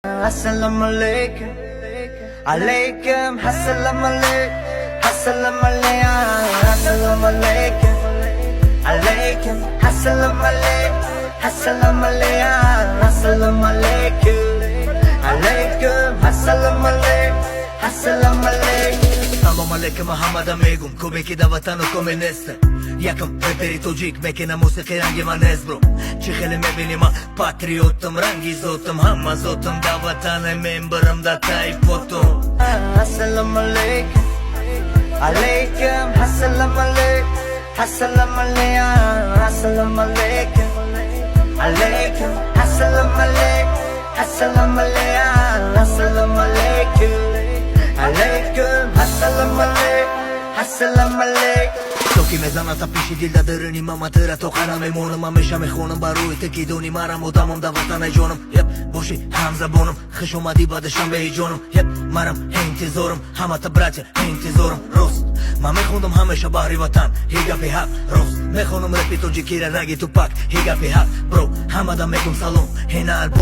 Assalamu alaikum, alaikum, assalamu alaikum, assalamu alaikum, assalamu alaikum, alaikum, assalamu alaikum, assalamu alaikum, assalamu alaikum, alaikum, assalamu alaikum, assalamu alaikum. Salam alaikum Muhammad amigum, come chi da vatano come neste. Yakım reperi tocik mekene musiki rangi ma nezbro. Çiğeli mebinima patriotum rangi zotum hamma zotum da vatanı memberim da taypotum. Assalamu alaikum, alaikum, assalamu alaikum, assalamu alaikum, assalamu alaikum, alaikum, assalamu alaikum, assalamu alaikum, assalamu alaikum, alaikum, assalamu alaikum, assalamu alaikum. Toki mezana ta pishi dilda dërëni ma matyra tokana me monëm ma mesha me khonëm baruj të kidoni mara mo damëm da vatana i gjonëm. Jep, boshi hamza bonëm, khësho ma diba dhe shambe i gjonëm. Jep, marëm, hejnë të zorëm, hama të braqe, hejnë të zorëm, rost. Ma me khondëm hamesha bahri vatan, higa fi hak, rost. Me khonëm repito gjikire ragi tu pak, higa fi hak, bro, hama da me kum salon, hejna albo.